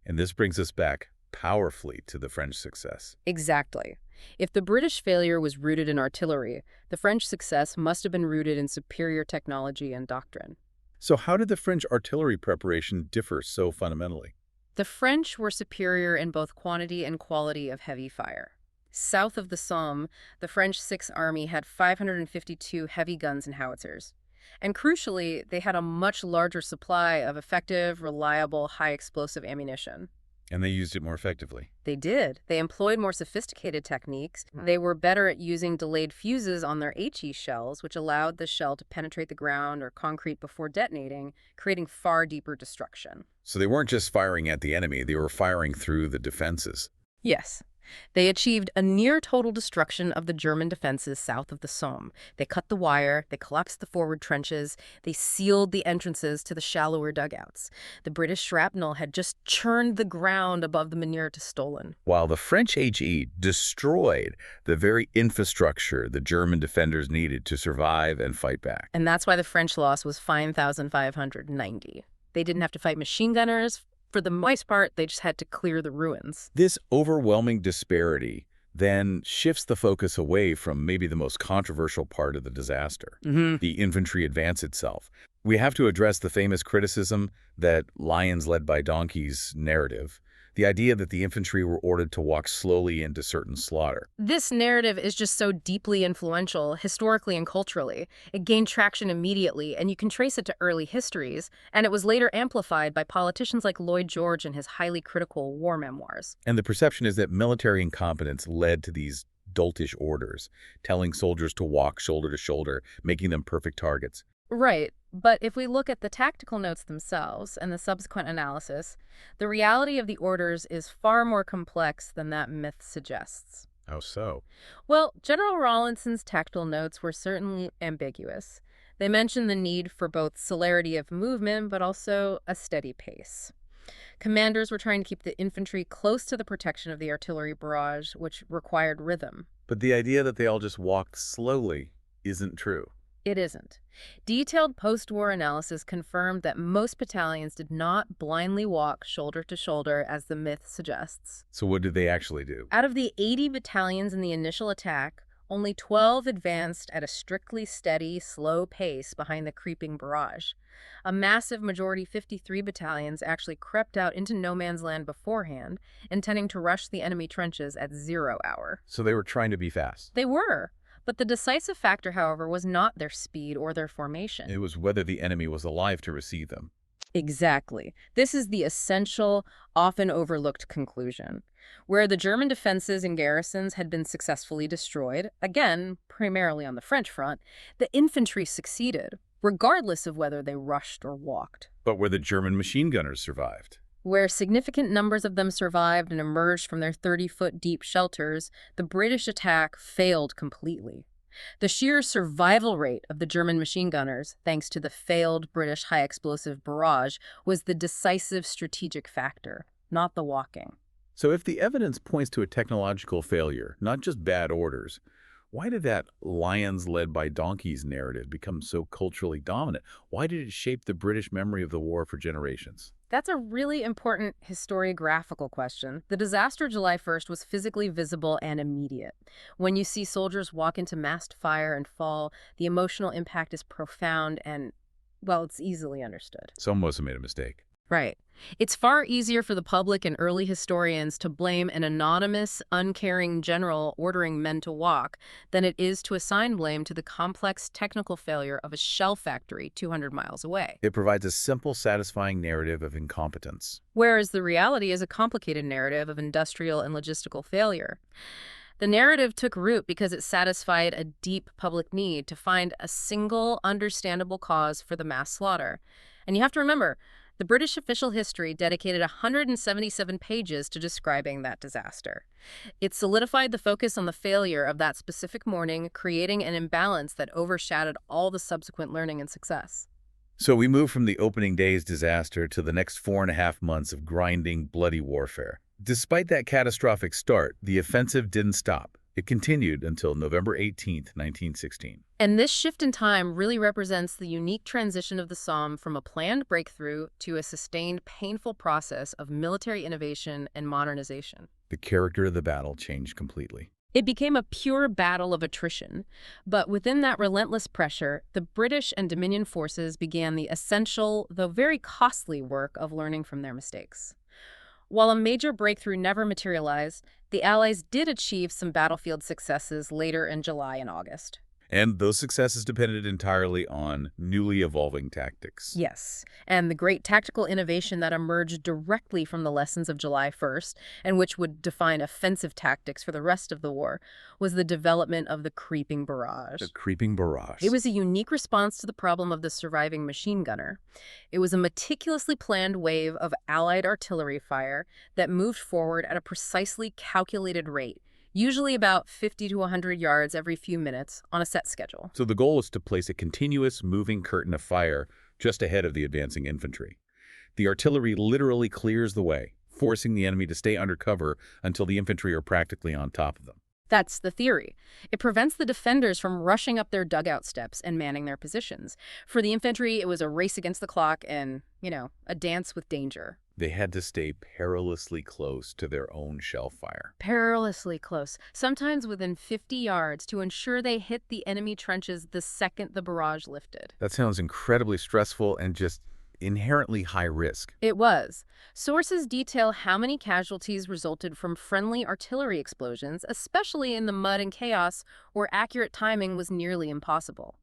And this brings us back powerfully to the French success. Exactly. If the British failure was rooted in artillery, the French success must have been rooted in superior technology and doctrine. So how did the French artillery preparation differ so fundamentally? The French were superior in both quantity and quality of heavy fire. South of the Somme, the French Sixth Army had 552 heavy guns and howitzers. And crucially, they had a much larger supply of effective, reliable, high-explosive ammunition. And they used it more effectively. They did. They employed more sophisticated techniques. They were better at using delayed fuses on their HE shells, which allowed the shell to penetrate the ground or concrete before detonating, creating far deeper destruction. So they weren't just firing at the enemy, they were firing through the defenses. Yes. They achieved a near-total destruction of the German defenses south of the Somme. They cut the wire, they collapsed the forward trenches, they sealed the entrances to the shallower dugouts. The British shrapnel had just churned the ground above the manure to Stollen. While the French HE destroyed the very infrastructure the German defenders needed to survive and fight back. And that's why the French loss was 5,590. They didn't have to fight machine gunners. For the most part, they just had to clear the ruins. This overwhelming disparity then shifts the focus away from maybe the most controversial part of the disaster, the infantry advance itself. We have to address the famous criticism that lions led by donkeys narrative, the idea that the infantry were ordered to walk slowly into certain slaughter. This narrative is just so deeply influential, historically and culturally. It gained traction immediately, and you can trace it to early histories, and it was later amplified by politicians like Lloyd George in his highly critical war memoirs. And the perception is that military incompetence led to these doltish orders, telling soldiers to walk shoulder to shoulder, making them perfect targets. Right, but if we look at the tactical notes themselves and the subsequent analysis, the reality of the orders is far more complex than that myth suggests. How so? Well, General Rawlinson's tactical notes were certainly ambiguous. They mention the need for both celerity of movement, but also a steady pace. Commanders were trying to keep the infantry close to the protection of the artillery barrage, which required rhythm. But the idea that they all just walked slowly isn't true. It isn't. Detailed post-war analysis confirmed that most battalions did not blindly walk shoulder to shoulder as the myth suggests. So what did they actually do? Out of the 80 battalions in the initial attack, only 12 advanced at a strictly steady, slow pace behind the creeping barrage. A massive majority, 53 battalions, actually crept out into no man's land beforehand, intending to rush the enemy trenches at 0 hour. So they were trying to be fast. They were. But the decisive factor, however, was not their speed or their formation. It was whether the enemy was alive to receive them. Exactly. This is the essential, often overlooked conclusion. Where the German defenses and garrisons had been successfully destroyed, again, primarily on the French front, the infantry succeeded, regardless of whether they rushed or walked. But where the German machine gunners survived. Where significant numbers of them survived and emerged from their 30-foot deep shelters, the British attack failed completely. The sheer survival rate of the German machine gunners, thanks to the failed British high-explosive barrage, was the decisive strategic factor, not the walking. So if the evidence points to a technological failure, not just bad orders, why did that lions led by donkeys narrative become so culturally dominant? Why did it shape the British memory of the war for generations? That's a really important historiographical question. The disaster July 1st was physically visible and immediate. When you see soldiers walk into massed fire and fall, the emotional impact is profound and, well, it's easily understood. Someone must have made a mistake. Right. It's far easier for the public and early historians to blame an anonymous, uncaring general ordering men to walk than it is to assign blame to the complex technical failure of a shell factory 200 miles away. It provides a simple, satisfying narrative of incompetence. Whereas the reality is a complicated narrative of industrial and logistical failure. The narrative took root because it satisfied a deep public need to find a single, understandable cause for the mass slaughter. And you have to remember, the British official history dedicated 177 pages to describing that disaster. It solidified the focus on the failure of that specific morning, creating an imbalance that overshadowed all the subsequent learning and success. So we move from the opening day's disaster to the next 4.5 months of grinding, bloody warfare. Despite that catastrophic start, the offensive didn't stop. It continued until November 18, 1916. And this shift in time really represents the unique transition of the Somme from a planned breakthrough to a sustained, painful process of military innovation and modernization. The character of the battle changed completely. It became a pure battle of attrition, but within that relentless pressure, the British and Dominion forces began the essential, though very costly work of learning from their mistakes. While a major breakthrough never materialized, the Allies did achieve some battlefield successes later in July and August. And those successes depended entirely on newly evolving tactics. Yes, and the great tactical innovation that emerged directly from the lessons of July 1st, and which would define offensive tactics for the rest of the war, was the development of the creeping barrage. The creeping barrage. It was a unique response to the problem of the surviving machine gunner. It was a meticulously planned wave of Allied artillery fire that moved forward at a precisely calculated rate, usually about 50 to 100 yards every few minutes on a set schedule. So the goal is to place a continuous moving curtain of fire just ahead of the advancing infantry. The artillery literally clears the way, forcing the enemy to stay under cover until the infantry are practically on top of them. That's the theory. It prevents the defenders from rushing up their dugout steps and manning their positions. For the infantry, it was a race against the clock and, a dance with danger. They had to stay perilously close to their own shell fire. Perilously close, sometimes within 50 yards, to ensure they hit the enemy trenches the second the barrage lifted. That sounds incredibly stressful and just inherently high risk. It was. Sources detail how many casualties resulted from friendly artillery explosions, especially in the mud and chaos where accurate timing was nearly impossible.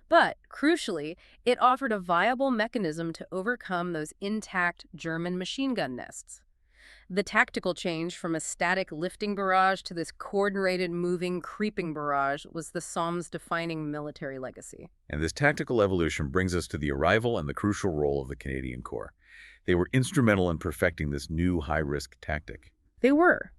But, crucially, it offered a viable mechanism to overcome those intact German machine gun nests. The tactical change from a static lifting barrage to this coordinated, moving, creeping barrage was the Somme's defining military legacy. And this tactical evolution brings us to the arrival and the crucial role of the Canadian Corps. They were instrumental in perfecting this new high-risk tactic. They were.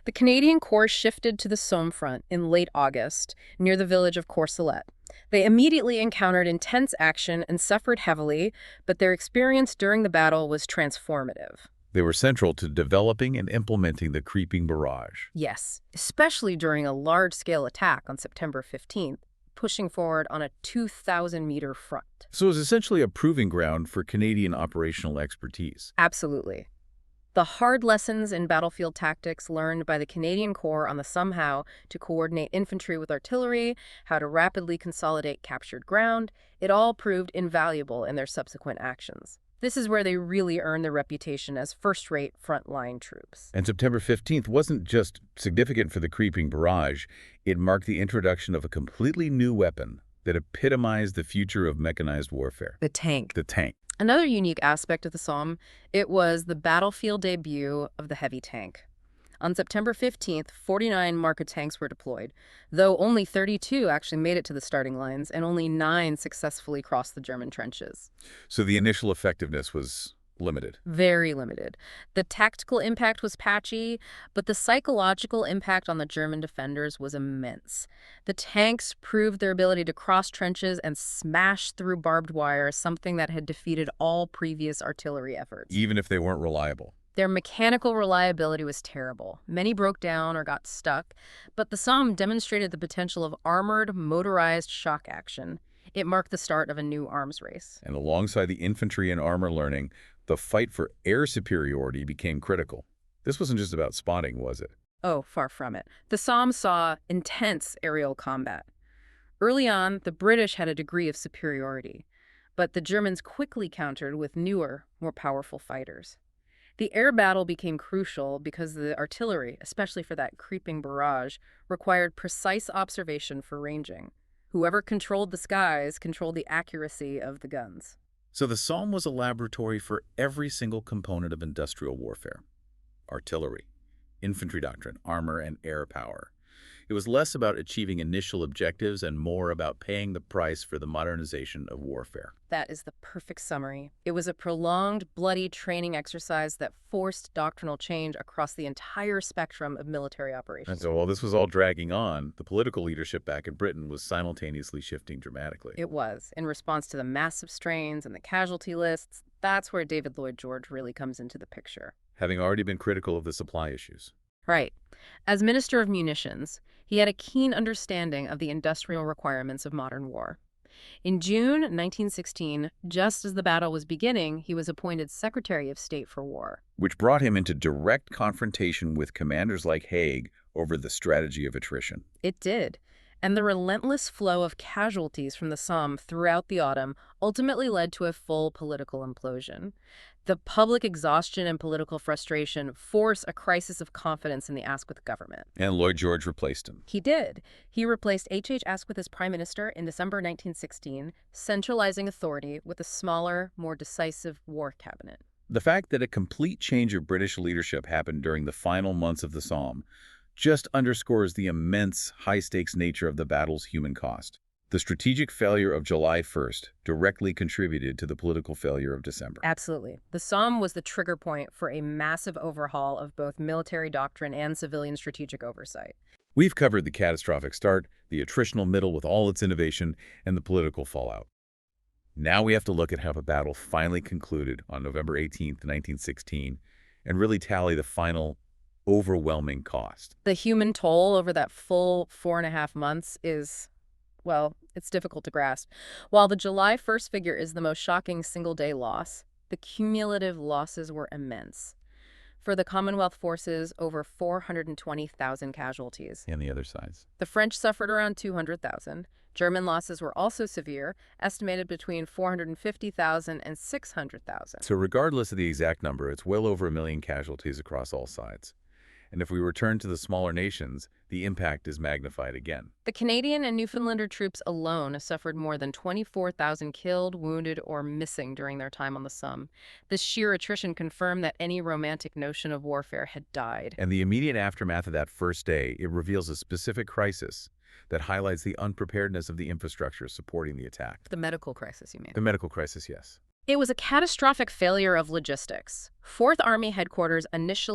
The Canadian Corps shifted to the Somme front in late August, near the village of Courcelette. They immediately encountered intense action and suffered heavily, but their experience during the battle was transformative. They were central to developing and implementing the creeping barrage. Yes, especially during a large-scale attack on September 15th, pushing forward on a 2,000-meter front. So it was essentially a proving ground for Canadian operational expertise. Absolutely. The hard lessons in battlefield tactics learned by the Canadian Corps on the Somme, how to coordinate infantry with artillery, how to rapidly consolidate captured ground, it all proved invaluable in their subsequent actions. This is where they really earned their reputation as first-rate frontline troops. And September 15th wasn't just significant for the creeping barrage, it marked the introduction of a completely new weapon that epitomized the future of mechanized warfare. The tank. The tank. Another unique aspect of the Somme, it was the battlefield debut of the heavy tank. On September 15th, 49 Marka tanks were deployed, though only 32 actually made it to the starting lines and only 9 successfully crossed the German trenches. So the initial effectiveness was limited. Very limited. The tactical impact was patchy, but the psychological impact on the German defenders was immense. The tanks proved their ability to cross trenches and smash through barbed wire, something that had defeated all previous artillery efforts. Even if they weren't reliable. Their mechanical reliability was terrible. Many broke down or got stuck, but the Somme demonstrated the potential of armored, motorized shock action. It marked the start of a new arms race. And alongside the infantry and armor learning, the fight for air superiority became critical. This wasn't just about spotting, was it? Oh, far from it. The Somme saw intense aerial combat. Early on, the British had a degree of superiority, but the Germans quickly countered with newer, more powerful fighters. The air battle became crucial because the artillery, especially for that creeping barrage, required precise observation for ranging. Whoever controlled the skies controlled the accuracy of the guns. So the Somme was a laboratory for every single component of industrial warfare. Artillery, infantry doctrine, armor, and air power. It was less about achieving initial objectives and more about paying the price for the modernization of warfare. That is the perfect summary. It was a prolonged, bloody training exercise that forced doctrinal change across the entire spectrum of military operations. And so while this was all dragging on, the political leadership back in Britain was simultaneously shifting dramatically. It was. In response to the massive strains and the casualty lists, that's where David Lloyd George really comes into the picture. Having already been critical of the supply issues. Right. As Minister of Munitions, He had a keen understanding of the industrial requirements of modern war. In June 1916, just as the battle was beginning, he was appointed Secretary of State for War. Which brought him into direct confrontation with commanders like Haig over the strategy of attrition. It did. And the relentless flow of casualties from the Somme throughout the autumn ultimately led to a full political implosion. The public exhaustion and political frustration forced a crisis of confidence in the Asquith government. And Lloyd George replaced him. He did. He replaced H. Asquith as prime minister in December 1916, centralizing authority with a smaller, more decisive war cabinet. The fact that a complete change of British leadership happened during the final months of the Somme just underscores the immense, high-stakes nature of the battle's human cost. The strategic failure of July 1st directly contributed to the political failure of December. Absolutely. The Somme was the trigger point for a massive overhaul of both military doctrine and civilian strategic oversight. We've covered the catastrophic start, the attritional middle with all its innovation, and the political fallout. Now we have to look at how the battle finally concluded on November 18th, 1916, and really tally the final overwhelming cost. The human toll over that full 4.5 months is, well, it's difficult to grasp. While the July 1st figure is the most shocking single-day loss, the cumulative losses were immense. For the Commonwealth forces, over 420,000 casualties. And the other sides. The French suffered around 200,000. German losses were also severe, estimated between 450,000 and 600,000. So regardless of the exact number, it's well over 1 million casualties across all sides. And if we return to the smaller nations, the impact is magnified again. The Canadian and Newfoundlander troops alone suffered more than 24,000 killed, wounded, or missing during their time on the Somme. This sheer attrition confirmed that any romantic notion of warfare had died. And the immediate aftermath of that first day, it reveals a specific crisis that highlights the unpreparedness of the infrastructure supporting the attack. The medical crisis, you mean? The medical crisis, yes. It was a catastrophic failure of logistics. Fourth Army headquarters initially